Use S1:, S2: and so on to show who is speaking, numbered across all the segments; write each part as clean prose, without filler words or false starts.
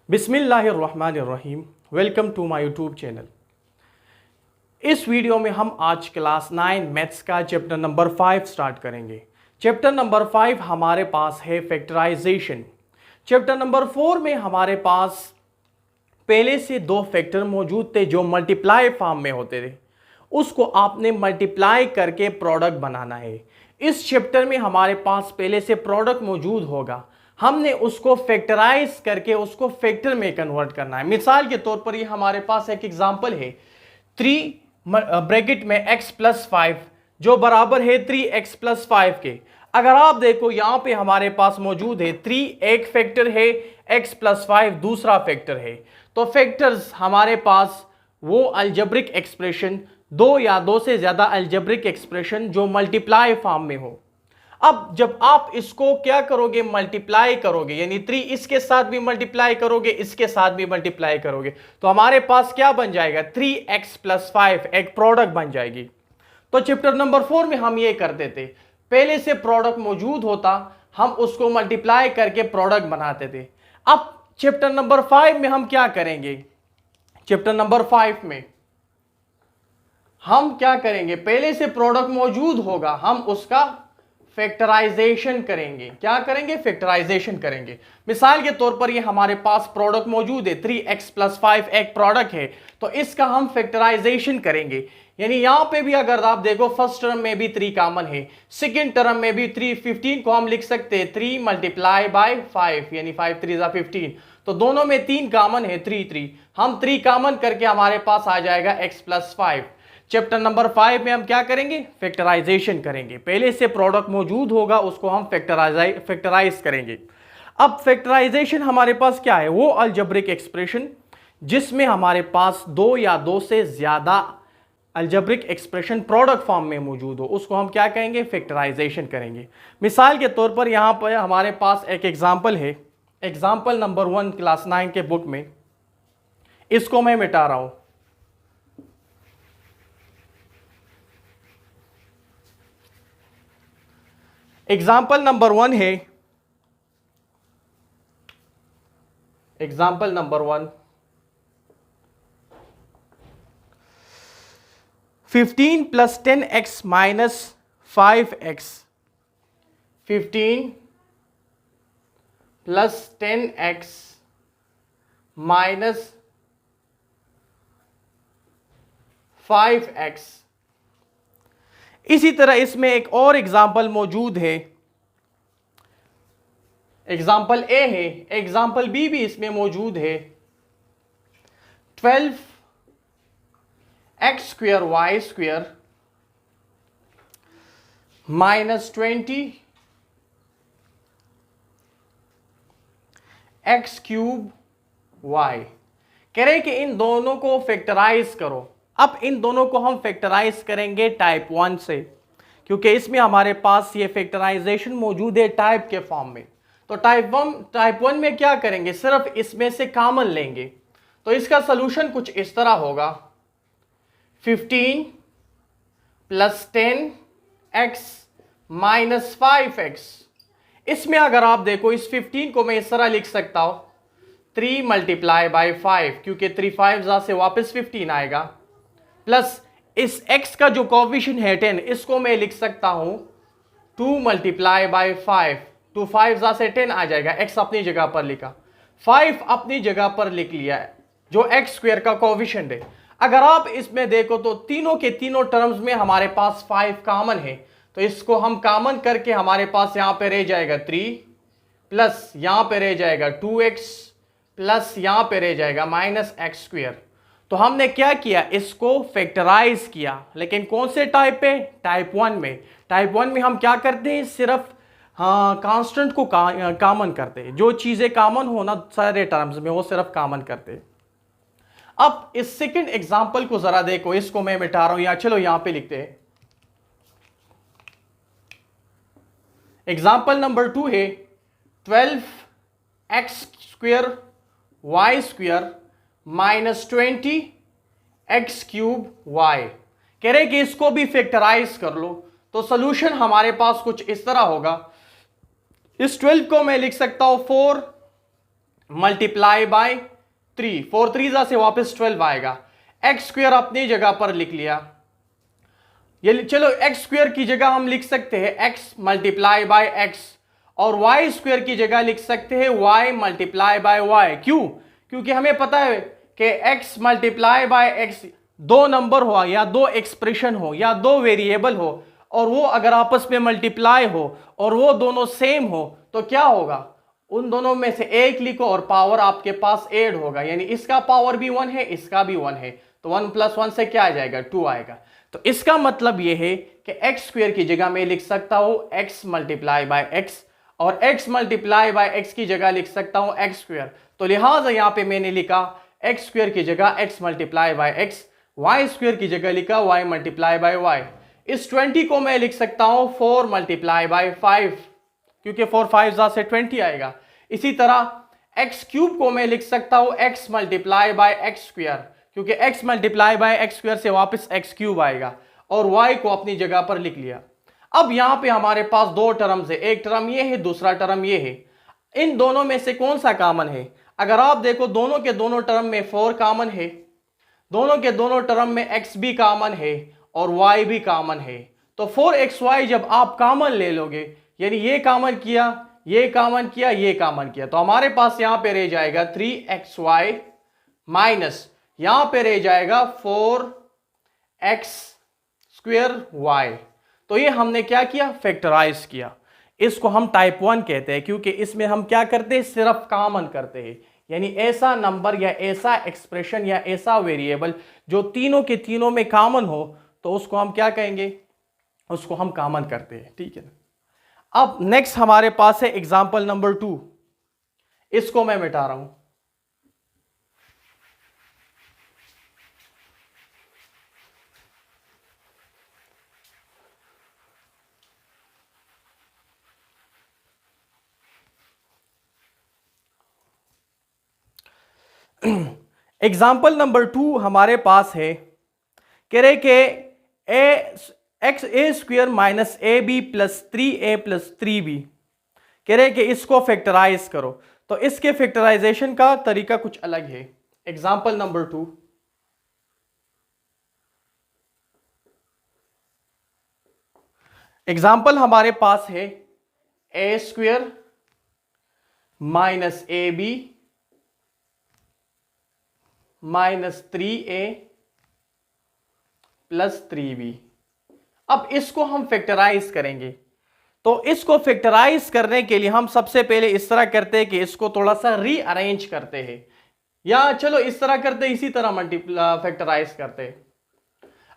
S1: बिस्मिल्लाहिर्रहमानिर्रहीम। Welcome to my YouTube channel. इस वीडियो में हम आज क्लास 9 मैथ्स का चैप्टर नंबर 5 स्टार्ट करेंगे। चैप्टर नंबर 5 हमारे पास है फैक्टराइजेशन। चैप्टर नंबर 4 में हमारे पास पहले से दो फैक्टर मौजूद थे जो मल्टीप्लाई फॉर्म में होते थे, उसको आपने मल्टीप्लाई करके प्रोडक्ट बनाना है। इस चैप्टर में हमारे पास पहले से प्रोडक्ट मौजूद होगा, हमने उसको फैक्टराइज करके उसको फैक्टर में कन्वर्ट करना है। मिसाल के तौर पर ये हमारे पास एक एग्जांपल है 3 ब्रैकेट में x प्लस 5 जो बराबर है 3x प्लस 5 के। अगर आप देखो यहां पे हमारे पास मौजूद है 3 एक फैक्टर है, x प्लस 5 दूसरा फैक्टर है। तो फैक्टर्स हमारे पास वो अलजेब्रिक एक्सप्रेशन, दो या दो से ज्यादा अलजेब्रिक एक्सप्रेशन जो मल्टीप्लाई फॉर्म में हो। अब जब आप इसको क्या करोगे, मल्टीप्लाई करोगे, यानी 3 इसके साथ भी मल्टीप्लाई करोगे, इसके साथ भी मल्टीप्लाई करोगे, तो हमारे पास क्या बन जाएगा, 3x प्लस 5 एक प्रोडक्ट बन जाएगी। तो चैप्टर नंबर 4 में हम ये करते थे, पहले से प्रोडक्ट मौजूद होता, हम उसको मल्टीप्लाई करके प्रोडक्ट बनाते थे। अब चैप्टर नंबर 5 में हम क्या करेंगे, चैप्टर नंबर 5 में हम क्या करेंगे, पहले से प्रोडक्ट मौजूद होगा, हम उसका फैक्टराइजेशन करेंगे। क्या करेंगे, फैक्टराइजेशन करेंगे। मिसाल के तौर पर ये हमारे पास प्रोडक्ट मौजूद है, 3x प्लस 5 एक प्रोडक्ट है, तो इसका हम फैक्टराइजेशन करेंगे। यानी यहां पे भी अगर आप देखो फर्स्ट टर्म में भी 3 कॉमन है, सेकंड टर्म में भी 3, 15 को हम लिख सकते हैं 3 मल्टीप्लाई बाय 5, यानी 5 3 जा 15। तो दोनों में 3 कॉमन है, 3 हम 3 कॉमन करके हमारे पास आ जाएगा x प्लस 5। चैप्टर नंबर 5 में हम क्या करेंगे, फैक्टराइजेशन करेंगे। पहले से प्रोडक्ट मौजूद होगा, उसको हम फैक्टराइज करेंगे। अब फैक्टराइजेशन हमारे पास क्या है, वो अलजेब्रिक एक्सप्रेशन जिसमें हमारे पास दो या दो से ज्यादा अलजेब्रिक एक्सप्रेशन प्रोडक्ट फॉर्म में मौजूद हो, उसको हम क्या कहेंगे, फैक्टराइजेशन करेंगे। मिसाल के तौर पर यहां पर हमारे पास एक एग्जाम्पल है, एग्जाम्पल नंबर 1 क्लास 9 के बुक में, इसको मैं मिटा रहा हूं। एग्जाम्पल नंबर 1 है, example number 1 15 plus 10x minus 5x, 15 plus 10x minus 5x। इसी तरह इसमें एक और एग्जाम्पल मौजूद है, एग्जाम्पल ए है, एग्जाम्पल बी भी इसमें मौजूद है। 12x square Y square minus 20x cube y। कह रहे कि इन दोनों को फैक्टराइज करो। अब इन दोनों को हम फैक्टराइज करेंगे टाइप 1 से, क्योंकि इसमें हमारे पास ये फैक्टराइजेशन मौजूद है टाइप के फॉर्म में। तो टाइप 1 में क्या करेंगे, सिर्फ इसमें से कॉमन लेंगे। तो इसका सलूशन कुछ इस तरह होगा, 15 प्लस 10x माइनस 5x। इसमें अगर आप देखो इस 15 को मैं इस तरह लिख सकता हूं 3 मल्टीप्लाई बाय 5, क्योंकि 3 5 से वापस 15 आएगा, प्लस इस x का जो कोएफिशिएंट है 10, इसको मैं लिख सकता हूं 2 मल्टीप्लाई बाय 5, 2 5 से 10 आ जाएगा। x अपनी जगह पर लिखा, 5 अपनी जगह पर लिख लिया है, जो x स्क्वायर का कोएफिशिएंट है। अगर आप इसमें देखो तो तीनों के तीनों टर्म्स में हमारे पास 5 कॉमन है, तो इसको हम कॉमन करके हमारे पास यहां पे रह जाएगा 3, प्लस यहां पे रह जाएगा 2x, प्लस यहां पे रह जाएगा माइनस x स्क्वायर। तो हमने क्या किया, इसको फैक्टराइज किया, लेकिन कौन से टाइप पे, टाइप 1 में। टाइप 1 में हम क्या करते हैं, सिर्फ कांस्टेंट को कॉमन करते हैं, जो चीजें कॉमन होना सारे टर्म्स में वो सिर्फ कॉमन करते हैं। अब इस सेकंड एग्जांपल को जरा देखो, इसको मैं मिटा रहा हूं, या चलो यहां पे लिखते हैं। एग्जांपल नंबर 2 है 12x square Y square minus 20x cube y। कह रहे कि इसको भी फैक्टराइज कर लो, तो सॉल्यूशन हमारे पास कुछ इस तरह होगा। इस 12 को मैं लिख सकता हूं 4 मल्टीप्लाई बाय 3, 4 3 से वापस 12 आएगा। एक्स स्क्वायर अपनी जगह पर लिख लिया, ये चलो एक्स स्क्वायर की जगह हम लिख सकते हैं एक्स मल्टीप्लाई बाय एक्स, और वाई स्क्वायर की जगह लिख सकते हैं वाई मल्टीप्लाई बाय वाई। क्यों? क्योंकि हमें पता है कि एक्स मल्टीप्लाई बाय एक्स दो नंबर हो या दो एक्सप्रेशन हो या दो वेरिएबल हो, और वो अगर आपस में मल्टीप्लाई हो और वो दोनों सेम हो तो क्या होगा, उन दोनों में से एक लिखो और पावर आपके पास ऐड होगा, यानी इसका पावर भी 1 है, इसका भी 1 है, तो 1 + 1 से क्या आ जाएगा, 2 आएगा। तो इसका मतलब यह है कि एक्स स्क्वायर की जगह मैं लिख सकता हूं एक्स मल्टीप्लाई बाय एक्स, और एक्स मल्टीप्लाई बाय एक्स की जगह लिख सकता हूं एक्स स्क्वायर। तो लिहाजा यहां पे मैंने लिखा एक्स स्क्वायर की जगह X multiply by X, Y square की जगह लिखा वाई मल्टीप्लाई बाय वाई। इस 20 को मैं लिख सकता हूं 4 मल्टीप्लाई बाय 5, क्योंकि 4 5 से 20 आएगा। इसी तरह एक्स क्यूब को मैं लिख सकता हूं x multiply by x square, क्योंकि x multiply by x square से वापस एक्स क्यूब आएगा, और y को अपनी जगह पर लिख लिया। अब यहां पे हमारे पास दो टर्म्स है, एक टर्म ये है, दूसरा टर्म ये है। इन दोनों में से कौन सा कॉमन है? अगर आप देखो दोनों के दोनों टर्म में 4 कॉमन है, दोनों के दोनों टर्म में x भी कॉमन है और y भी कॉमन है। तो 4xy जब आप कॉमन ले लोगे, यानी ये कॉमन किया, ये कॉमन किया, ये कॉमन किया, तो हमारे पास यहां पे रह जाएगा 3xy माइनस यहां पे रह जाएगा 4x²y। तो ये हमने क्या किया, फैक्टराइज किया। इसको हम टाइप 1 कहते हैं, क्योंकि इसमें हम क्या करते हैं, सिर्फ कॉमन करते हैं, यानी ऐसा नंबर या ऐसा एक्सप्रेशन या ऐसा वेरिएबल जो तीनों के तीनों में कॉमन हो, तो उसको हम क्या कहेंगे, उसको हम कॉमन करते हैं। ठीक है ना। अब नेक्स्ट हमारे पास है एग्जांपल नंबर 2, इसको मैं मिटा रहा हूं। एग्जाम्पल नंबर 2 हमारे पास है, कह रहे कि a² minus AB plus 3a plus 3b, कह रहे कि इसको फैक्टराइज करो। तो इसके फैक्टराइजेशन का तरीका कुछ अलग है। एग्जाम्पल नंबर 2, एग्जाम्पल हमारे पास है a² minus AB minus 3a plus 3b। अब इसको हम फैक्टराइज करेंगे, तो इसको फैक्टराइज करने के लिए हम सबसे पहले इस तरह करते हैं कि इसको थोड़ा सा रीअरेंज करते हैं, या चलो इस तरह करते हैं, इसी तरह फैक्टराइज करते हैं।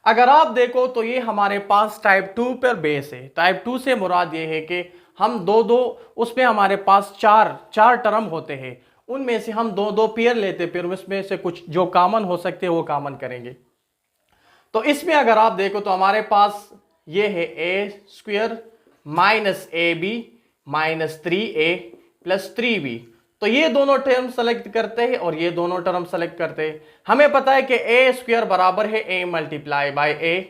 S1: अगर आप देखो तो ये हमारे पास टाइप 2 पर बेस है। टाइप 2 से मुराद ये है कि हम दो दो, उसमें हमारे पास चार टर्म होते हैं, उनमें से हम दो दो पेयर लेते, फिर उसमें से कुछ जो कॉमन हो सकते हैं वो कॉमन करेंगे। तो इसमें अगर आप देखो तो हमारे पास ये है a² minus AB minus 3a plus 3b। तो ये दोनों टर्म सेलेक्ट करते हैं और ये दोनों टर्म सेलेक्ट करते हैं। हमें पता है कि a² बराबर है a multiply by a,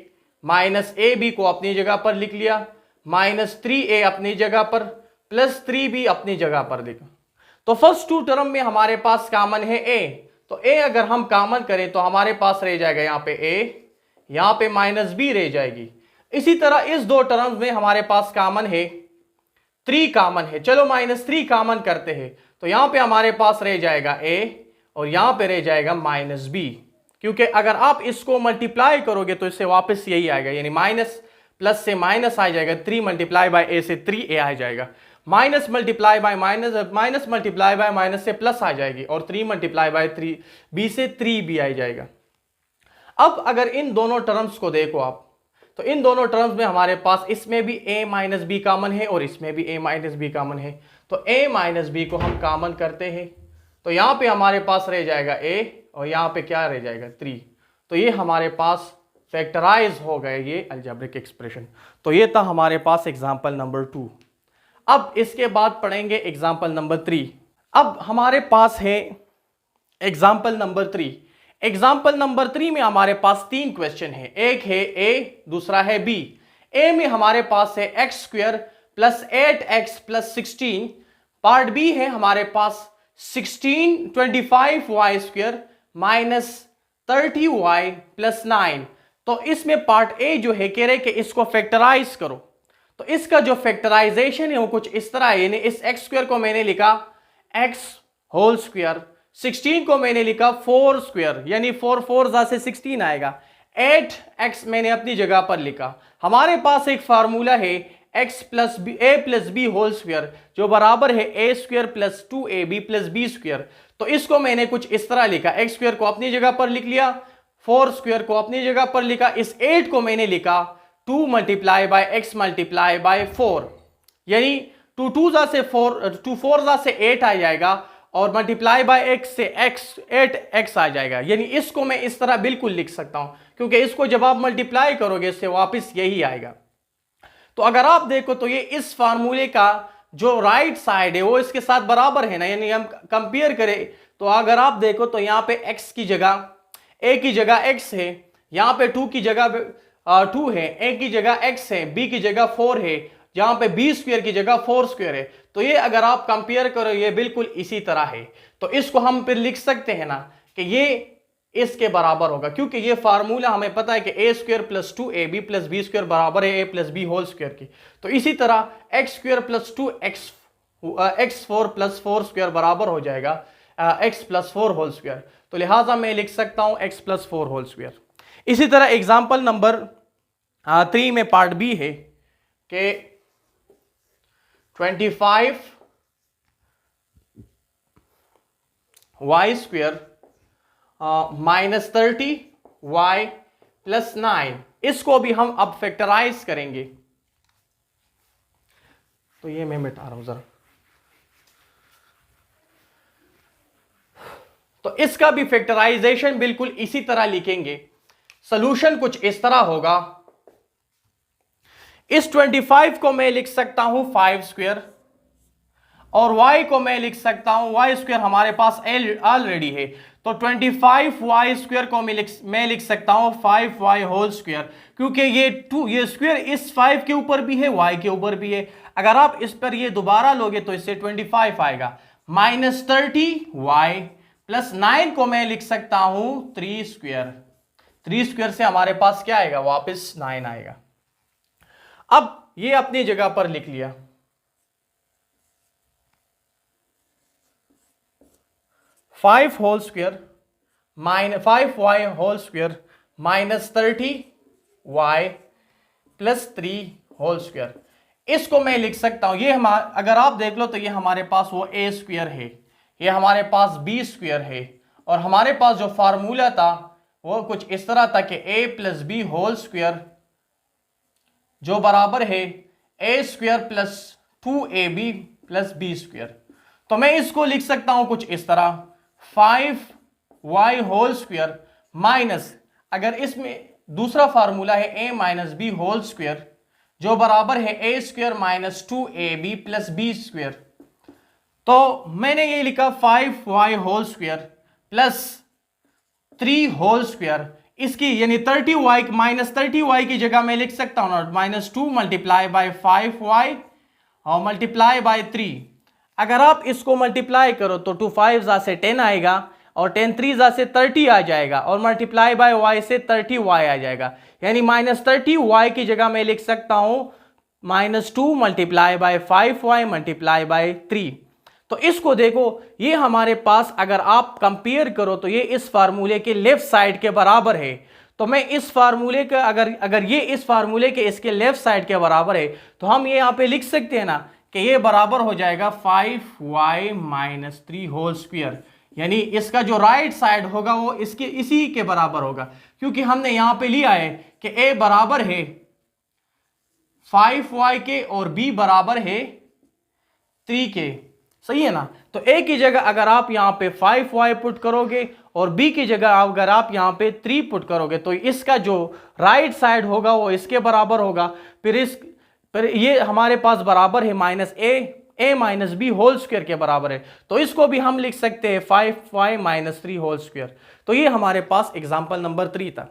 S1: minus AB को अपनी जगह पर लिख लिया, माइनस 3a अपनी जगह पर, प्लस 3b अपनी जगह पर लिखा। तो फर्स्ट टू टर्म में हमारे पास कॉमन है a, तो a अगर हम कॉमन करें तो हमारे पास रह जाएगा यहाँ पे a, यहाँ पे माइनस b रह जाएगी। इसी तरह इस दो टर्म्स में हमारे पास कॉमन है 3 कॉमन है, चलो माइनस 3 कॉमन करते हैं, तो यहाँ पे हमारे पास रह जाएगा a और यहाँ पे रह जाएगा माइनस b, क्योंकि अगर आप इसको मल्टीप्लाई करोगे तो इससे वापस यही आएगा, यानी माइनस प्लस से माइनस आ जाएगा, 3 मल्टीप्लाई बाय a से 3a आ जाएगा, minus multiply by minus, minus multiply by minus से प्लस आ जाएगी, और 3 मल्टीप्लाई बाय 3b से 3b आ जाएगा। अब अगर इन दोनों टर्म्स को देखो आप, तो इन दोनों टर्म्स में हमारे पास इसमें भी a माइनस बी कॉमन है और इसमें भी a माइनस बी कॉमन है, तो a माइनस बी को हम कॉमन करते हैं, तो यहाँ पे हमारे पास रह जाएगा a और यहाँ पे क्या रह जाएगा 3। तो ये हमारे पास फैक्टराइज हो गए ये अलजेब्रिक एक्सप्रेशन। तो ये था हमारे पास एग्जाम्पल नंबर 2। अब इसके बाद पढ़ेंगे एग्जाम्पल नंबर 3। अब हमारे पास है एग्जाम्पल नंबर 3। एग्जाम्पल नंबर 3 में हमारे पास 3 क्वेश्चन है, एक है a, दूसरा है b। a में हमारे पास है x² plus 8x plus 16, part b है हमारे पास 25y² माइनस 30y प्लस 9। तो इसमें पार्ट ए जो है कह रहे कि इसको फैक्टराइज करो। तो इसका जो फैक्टराइजेशन है वो कुछ इस तरह है, यानी इस x² को मैंने लिखा x², 16 को मैंने लिखा 4², यानी 4 4 से 16 आएगा। 8x मैंने अपनी जगह पर लिखा। हमारे पास एक फार्मूला है x प्लस बी ए प्लस बी होल स्क्वायर जो बराबर है a² plus 2ab plus b²। तो इसको मैंने कुछ इस तरह लिखा, x² को अपनी जगह पर लिख लिया, 4² को अपनी जगह पर लिखा, इस 8 को मैंने लिखा 2 multiply by x multiply by 4, यानी 2 2 से 4, 2 4 से 8 आ जाएगा और मल्टीप्लाई बाय x से x 8x आ जाएगा। यानी इसको मैं इस तरह बिल्कुल लिख सकता हूं, क्योंकि इसको जब आप मल्टीप्लाई करोगे इससे वापस यही आएगा। तो अगर आप देखो तो ये इस फार्मूले का जो राइट साइड है वो इसके साथ बराबर है ना, यानी हम कंपेयर करें तो अगर आप देखो तो यहाँ पे x की जगह a की जगह x है, यहाँ पे 2 की जगह 2 है, a की जगह x है, b की जगह 4 है, जहां पे b² की जगह 4² है। तो ये अगर आप कंपेयर करो ये बिल्कुल इसी तरह है। तो इसको हम फिर लिख सकते हैं ना कि ये इसके बराबर होगा, क्योंकि ये फार्मूला हमें पता है कि a² plus 2ab plus b² बराबर है a plus b whole square की। तो इसी तरह x² प्लस 2x4 प्लस 4² बराबर हो जाएगा x प्लस 4 होल स्क्वायर। तो लिहाजा मैं लिख सकता हूं x प्लस 4 होल स्क्वायर। इसी तरह एग्जाम्पल नंबर 3 में पार्ट बी है कि 25y² माइनस 30y प्लस 9, इसको भी हम अब फैक्टराइज करेंगे। तो ये मैं मिटा रहा हूं जरा। तो इसका भी फैक्टराइजेशन बिल्कुल इसी तरह लिखेंगे। सॉल्यूशन कुछ इस तरह होगा, इस 25 को मैं लिख सकता हूं 5² और y को मैं लिख सकता हूं y² हमारे पास ऑलरेडी है। तो 25y² को मैं लिख सकता हूं 5y होल स्क्वायर, क्योंकि ये स्क्वायर इस 5 के ऊपर भी है y के ऊपर भी है। अगर आप इस पर ये दोबारा लोगे तो इससे 25 आएगा, माइनस 30y प्लस 9 को मैं लिख सकता हूं 3² से हमारे पास क्या आएगा, वापस 9 आएगा। अब ये अपनी जगह पर लिख लिया। 5 whole square minus 5y whole square minus 30y plus 3 whole square, इसको मैं लिख सकता हूं। ये अगर आप देख लो तो ये हमारे पास वो a² है, ये हमारे पास b² है, और हमारे पास जो फार्मूला था वो कुछ इस तरह था कि a plus B whole square जो बराबर है a² plus 2ab plus b²। तो मैं इसको लिख सकता हूं कुछ इस तरह 5y होल स्क्वायर माइनस, अगर इसमें दूसरा फार्मूला है a minus B whole square जो बराबर है a² minus 2ab plus b²। तो मैंने ये लिखा 5y whole square plus 3 whole square, इसकी यानी 30y माइनस 30y की जगह मैं लिख सकता हूं माइनस 2 मल्टीप्लाई बाय 5y और मल्टीप्लाई बाय 3। अगर आप इसको मल्टीप्लाई करो तो 2 5 से 10 आएगा और 10 3 से 30 आ जाएगा और मल्टीप्लाई बाय y से 30y आ जाएगा, यानी माइनस 30y की जगह मैं लिख सकता हूं minus 2 multiply by 5y multiply by 3। तो इसको देखो, ये हमारे पास अगर आप कंपेयर करो तो ये इस फार्मूले के लेफ्ट साइड के बराबर है। तो मैं इस फार्मूले का अगर ये इस फार्मूले के इसके लेफ्ट साइड के बराबर है तो हम ये यहाँ पे लिख सकते हैं ना कि ये बराबर हो जाएगा 5y माइनस 3 होल स्क्वायर, यानी इसका जो राइट साइड होगा वो इसके इसी के बराबर होगा, क्योंकि हमने यहाँ पे लिया है कि a बराबर है 5y के और b बराबर है 3 के, सही है ना। तो a की जगह अगर आप यहाँ पे 5y पुट करोगे और b की जगह अगर आप यहाँ पे 3 पुट करोगे तो इसका जो राइट साइड होगा वो इसके बराबर होगा। फिर ये हमारे पास बराबर है minus a minus B whole square के बराबर है। तो इसको भी हम लिख सकते हैं 5y माइनस 3 होल स्क्वायर। तो ये हमारे पास एग्जाम्पल नंबर 3 था।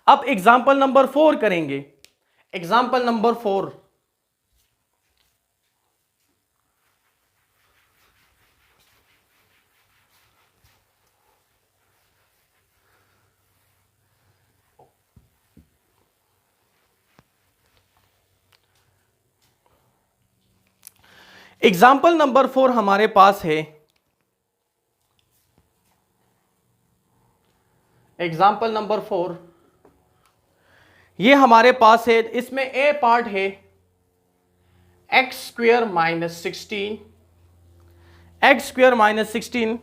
S1: अब एग्जाम्पल नंबर 4 करेंगे। एग्जाम्पल नंबर 4, एग्जाम्पल नंबर 4 हमारे पास है, एग्जाम्पल नंबर 4 ये हमारे पास है। इसमें ए पार्ट है x square minus 16, x square minus 16।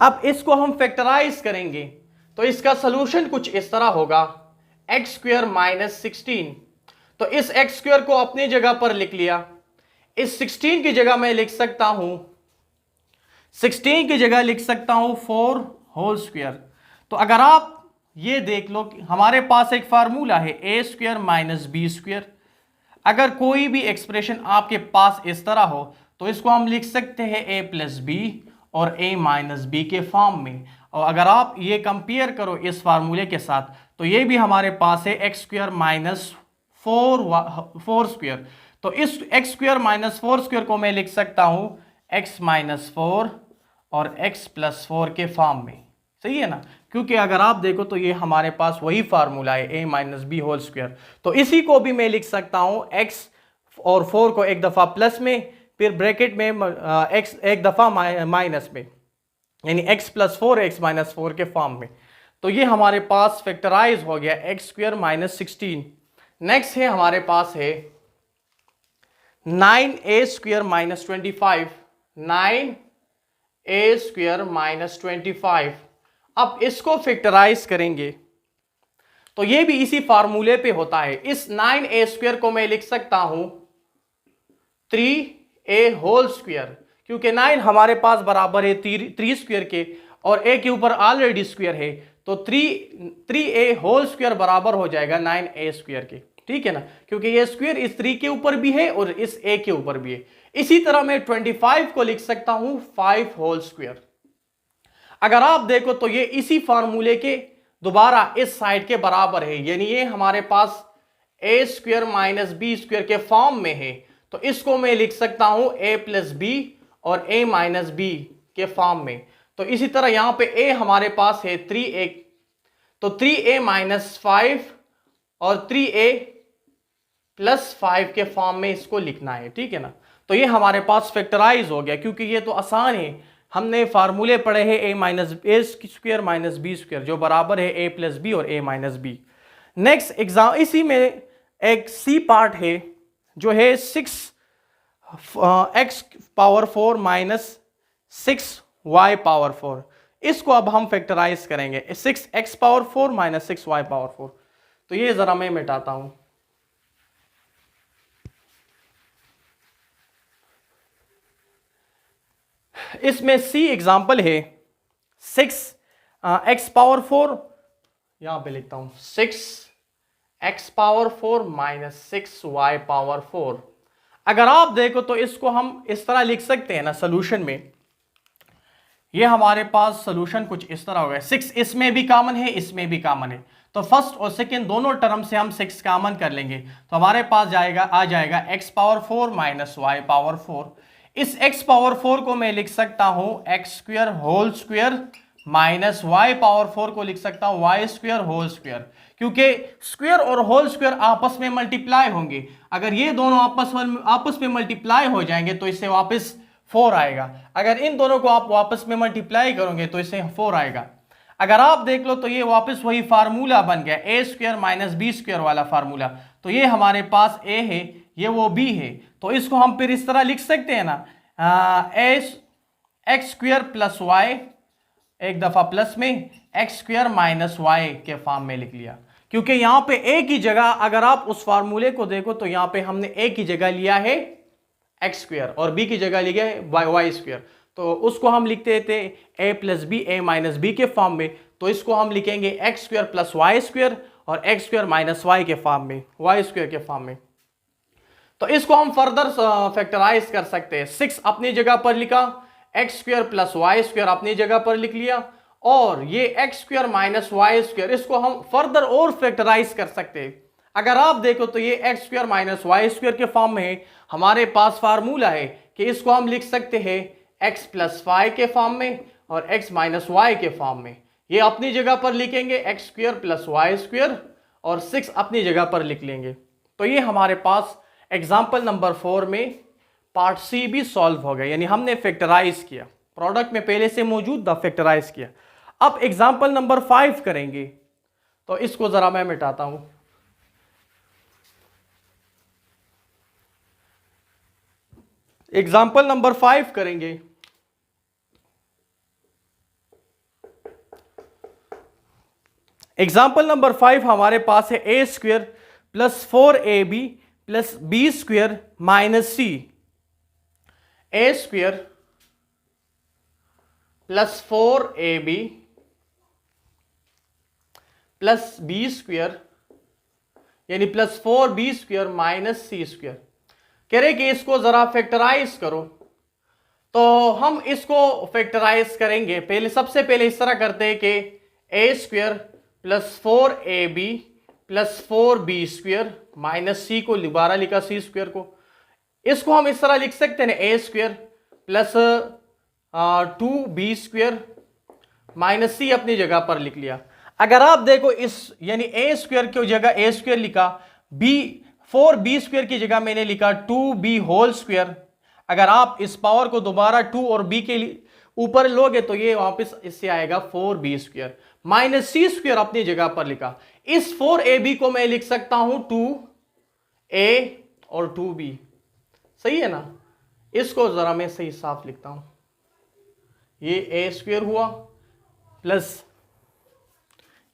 S1: अब इसको हम फैक्टराइज करेंगे तो इसका सोल्यूशन कुछ इस तरह होगा, एक्स स्क्वेयर माइनस 16। तो इस एक्स स्क्वेयर को अपनी जगह पर लिख लिया, इस 16 की जगह मैं लिख सकता हूं, 16 की जगह लिख सकता हूं 4 होल स्क्वेयर। तो अगर आप ये देख लो कि हमारे पास एक फार्मूला है A square minus B square. अगर कोई भी एक्सप्रेशन आपके पास इस तरह हो तो इसको हम लिख सकते हैं ए प्लस बी और ए माइनस बी के फॉर्म में। और अगर आप ये कंपेयर करो इस फार्मूले के साथ तो ये भी हमारे पास है एक्स स्क्वेयर माइनस 4 स्क्वेयर। तो इस एक्स स्क्वेयर माइनस 4 स्क्वेयर को मैं लिख सकता हूं एक्स माइनस 4 और एक्स प्लस 4 के फॉर्म में। सही है ना, क्योंकि अगर आप देखो तो ये हमारे पास वही फार्मूला है ए माइनस बी होल स्क्वायर। तो इसी को भी मैं लिख सकता हूं एक्स और 4 को एक दफा प्लस में, फिर ब्रैकेट में एक्स एक दफा माइनस में, यानी एक्स प्लस 4 एक्स माइनस 4 के फॉर्म में। तो ये हमारे पास फैक्टराइज हो गया एक्स स्क्वायर माइनस 16। नेक्स्ट है हमारे पास है 9a square minus 25, 9a square minus 25। अब इसको फैक्टराइज करेंगे तो ये भी इसी फार्मूले पे होता है। इस 9a स्क्वायर को मैं लिख सकता हूं 3a होल स्क्वायर, क्योंकि 9 हमारे पास बराबर है 3 स्क्वायर के और a के ऊपर ऑलरेडी स्क्वायर है, तो 3a होल स्क्वायर बराबर हो जाएगा 9a स्क्वायर के। ठीक है ना, क्योंकि ये स्क्वायर इस 3 के ऊपर भी है और इस a के ऊपर भी है। इसी तरह मैं 25 को लिख सकता हूं 5 होल स्क्वायर। अगर आप देखो तो ये इसी फार्मूले के दोबारा इस साइड के बराबर है, यानी ये हमारे पास ए स्क्वायर माइनस बी स्क्वायर के फॉर्म में है। तो इसको मैं लिख सकता हूं ए प्लस बी और ए माइनस बी के फॉर्म में। तो इसी तरह यहां पे ए हमारे पास है 3a, तो 3a माइनस 5 और 3a प्लस 5 के फॉर्म में इसको लिखना है। ठीक है ना, तो ये हमारे पास फैक्टराइज हो गया, क्योंकि ये तो आसान है। हमने फार्मूले पढ़े हैं A minus A square minus B square जो बराबर है ए प्लस बी और A minus B. Next exam इसी में एक सी पार्ट है जो है 6 X power 4 minus 6 Y power 4। इसको अब हम फैक्टराइज करेंगे 6 X power 4 minus 6 Y power 4। तो ये जरा मैं मिटाता हूं। इसमें सी एग्जाम्पल है 6 एक्स पावर 4, यहां पे लिखता हूं 6 X power 4 minus 6 Y power 4। अगर आप देखो तो इसको हम इस तरह लिख सकते हैं ना सोल्यूशन में, ये हमारे पास सोल्यूशन कुछ इस तरह होगा। 6 इसमें भी कॉमन है, इसमें भी कॉमन है, तो फर्स्ट और सेकंड दोनों टर्म से हम 6 कॉमन कर लेंगे तो हमारे पास आ जाएगा X power 4 minus Y power 4। इस x पावर 4 को मैं लिख सकता हूं X square whole square minus Y power 4 को लिख सकता हूं वाई स्क्वायर होल स्क्वायर, क्योंकि स्क्वायर और होल स्क्वायर आपस में मल्टीप्लाई होंगे। अगर ये दोनों आपस में मल्टीप्लाई हो जाएंगे तो इससे वापस 4 आएगा। अगर इन दोनों को आप वापस में मल्टीप्लाई करोगे तो इससे 4 आएगा। अगर आप देख लो तो ये वापस वही फार्मूला बन गया A square minus B square वाला फार्मूला। तो ये हमारे पास ए है, ये वो बी है, तो इसको हम फिर इस तरह लिख सकते हैं ना एक्स स्क्वायर प्लस वाई, एक दफा प्लस में एक्स स्क्वायर माइनस वाई के फॉर्म में लिख लिया, क्योंकि यहां पे ए की जगह अगर आप उस फार्मूले को देखो तो यहां पे हमने ए की जगह लिया है एक्स स्क्वायर और बी की जगह लिया है वाई स्क्वायर। तो उसको हम लिखते थे a plus b a minus b के फॉर्म में, तो इसको हम लिखेंगे x square plus y square और एक्स स्क्वायर माइनस वाई के फॉर्म में, वाई स्क्वायर के फॉर्म में। तो इसको हम फर्दर फैक्टराइज कर सकते हैं। 6 अपनी जगह पर लिखा, x square plus y square अपनी जगह पर लिख लिया, और ये x square minus y square इसको हम फर्दर और फैक्टराइज कर सकते हैं। अगर आप देखो तो ये x square minus y square के फॉर्म में है, हमारे पास फार्मूला है कि इसको हम लिख सकते हैं एक्स प्लस वाई के फॉर्म में और एक्स माइनस वाई के फॉर्म में। ये अपनी जगह पर लिखेंगे x square plus y square और 6 अपनी जगह पर लिख लेंगे। तो ये हमारे पास एग्जाम्पल नंबर 4 में पार्ट सी भी सॉल्व हो गया, यानी हमने फैक्टराइज किया, प्रोडक्ट में पहले से मौजूद था, फैक्टराइज किया। अब एग्जांपल नंबर 5 करेंगे, तो इसको जरा मैं मिटाता हूं। एग्जांपल नंबर 5 करेंगे। एग्जाम्पल नंबर 5 हमारे पास है A square plus 4ab plus B square minus C. A square plus 4ab plus B square यानी plus 4b square minus C square. कह रहे कि इसको जरा फैक्टराइज करो, तो हम इसको फैक्टराइज करेंगे। पहले सबसे पहले इस तरह करते हैं कि A square plus 4ab plus 4b square minus C को दोबारा लिखा सी स्क्वेयर को। इसको हम इस तरह लिख सकते हैं A square plus 2b square minus C अपनी जगह पर लिख लिया। अगर आप देखो इस यानी ए स्क्वेयर की जगह ए स्क्वेयर लिखा, बी 4b स्क्वेयर की जगह मैंने लिखा 2b होल स्क्वेयर। अगर आप इस पावर को दोबारा 2 और b के ऊपर लोगे तो ये वापस इससे आएगा 4b square minus C square अपनी जगह पर लिखा। इस 4ab को मैं लिख सकता हूं 2a और 2b, सही है ना। इसको जरा मैं सही साफ लिखता हूं, ये ए स्क्वेयर हुआ प्लस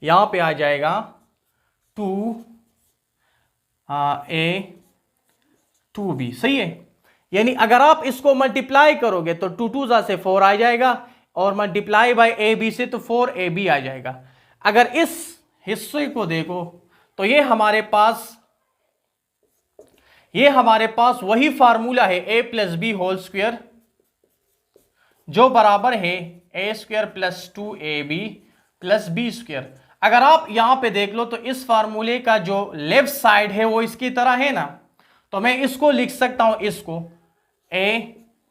S1: यहां पे आ जाएगा 2a 2b, सही है। यानी अगर आप इसको मल्टीप्लाई करोगे तो 2 2 से 4 आ जाएगा और मल्टीप्लाई बाय ए बी से तो 4ab आ जाएगा। अगर इस हिस्से को देखो तो ये हमारे पास वही फार्मूला है A plus B whole square जो बराबर है A square plus 2ab plus B square. अगर आप यहां पे देख लो तो इस फार्मूले का जो लेफ्ट साइड है वो इसकी तरह है ना, तो मैं इसको लिख सकता हूं, इसको a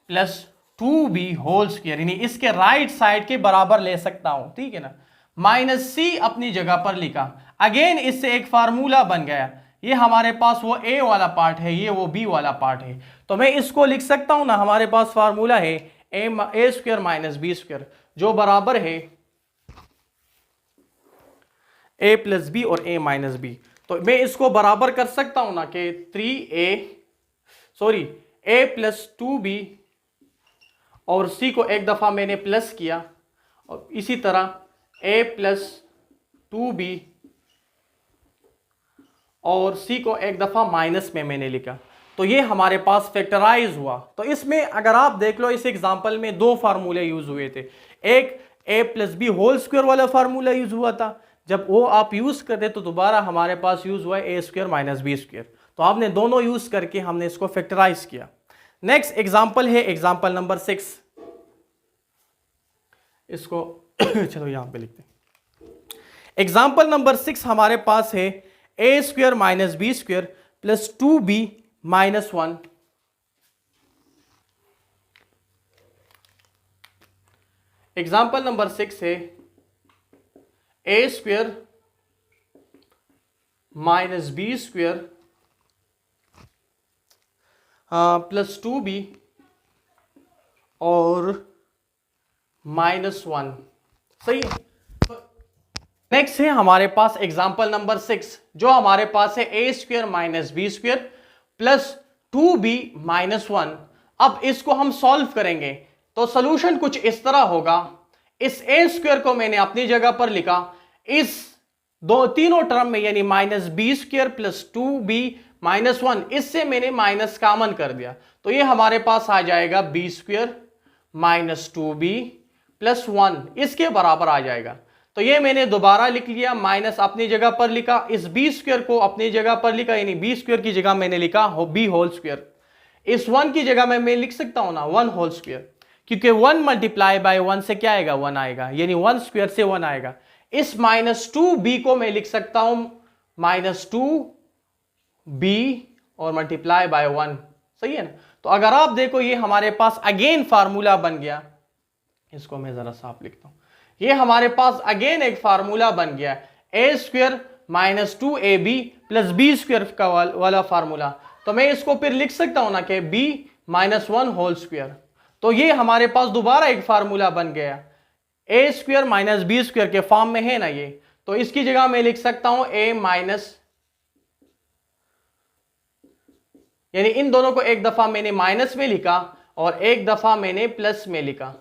S1: plus 2b whole square यानी इसके राइट साइड के बराबर ले सकता हूं, ठीक है ना। माइनस सी अपनी जगह पर लिखा, अगेन इससे एक फार्मूला बन गया। ये हमारे पास वो a वाला पार्ट है, ये वो b वाला पार्ट है, तो मैं इसको लिख सकता हूं ना, हमारे पास फार्मूला है a square minus B square जो बराबर है a प्लस बी और a माइनस बी। तो मैं इसको बराबर कर सकता हूं ना कि a प्लस 2b और c को एक दफा मैंने प्लस किया और इसी तरह a प्लस 2b और c को एक दफा माइनस में मैंने लिखा, तो ये हमारे पास फैक्टराइज हुआ। तो इसमें अगर आप देख लो इस एग्जांपल में दो फार्मूले यूज हुए थे, एक a plus B whole square वाला फार्मूला यूज हुआ था, जब वो आप यूज करते तो दोबारा हमारे पास यूज हुआ ए स्क्वायर माइनस बी स्क्वायर, तो आपने दोनों यूज करके हमने इसको फैक्टराइज किया। नेक्स्ट एग्जांपल है एग्जांपल नंबर 6, इसको चलो यहां पे लिखते हैं। एग्जांपल नंबर 6 हमारे पास है A square minus B square plus 2b minus 1। Example number 6 है A square minus B square plus 2b और माइनस 1, सही है। नेक्स्ट है हमारे पास एग्जांपल नंबर 6 जो हमारे पास है A square minus B square plus 2b minus 1। अब इसको हम सॉल्व करेंगे तो सॉल्यूशन कुछ इस तरह होगा, इस ए स्क्वायर को मैंने अपनी जगह पर लिखा, इस तीनों टर्म में यानी minus B square plus 2b minus 1 इससे मैंने माइनस कॉमन कर दिया, तो ये हमारे पास आ जाएगा B square minus 2b plus 1 इसके बराबर आ जाएगा। तो ये मैंने दोबारा लिख लिया, माइनस अपनी जगह पर लिखा, इस बी स्क्वायर को अपनी जगह पर लिखा, यानी बी स्क्वायर की जगह मैंने लिखा बी होल स्क्वायर। इस 1 की जगह मैं लिख सकता हूं ना 1 होल स्क्वायर, क्योंकि 1 मल्टीप्लाई बाय 1 से क्या आएगा 1 आएगा, यानी 1 स्क्वायर से 1 आएगा। इस माइनस 2b को मैं लिख सकता हूं माइनस 2b और मल्टीप्लाई बाय 1, सही है ना। तो अगर आप देखो ये हमारे पास अगेन फार्मूला बन गया, इसको मैं जरा साफ लिखता हूं, ये हमारे पास अगेन एक फार्मूला बन गया A square minus 2ab plus B square का वाला फार्मूला। तो मैं इसको फिर लिख सकता हूं ना कि b -1 होल स्क्वायर। तो ये हमारे पास दोबारा एक फार्मूला बन गया, A square minus B square के फॉर्म में है ना ये। तो इसकी जगह मैं लिख सकता हूं ए माइनस, यानी इन दोनों को एक दफा मैंने माइनस में लिखा और एक दफा मैंने प्लस में लिखा।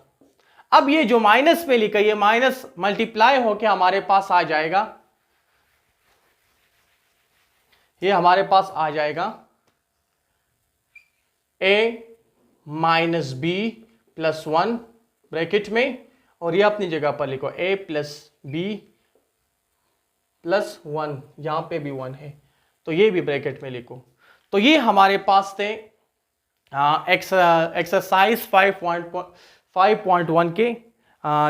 S1: अब ये जो माइनस में लिखा ये माइनस मल्टीप्लाई होके हमारे पास आ जाएगा, ये हमारे पास आ जाएगा ए माइनस बी प्लस 1 ब्रैकेट में, और ये अपनी जगह पर लिखो ए प्लस बी प्लस 1, यहां पे भी 1 है तो ये भी ब्रैकेट में लिखो। तो ये हमारे पास थे एक्सरसाइज 5.1 के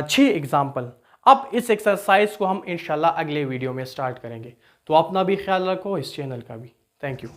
S1: 6 एग्जाम्पल। अब इस एक्सरसाइज को हम इंशाल्लाह अगले वीडियो में स्टार्ट करेंगे। तो अपना भी ख्याल रखो, इस चैनल का भी। Thank you.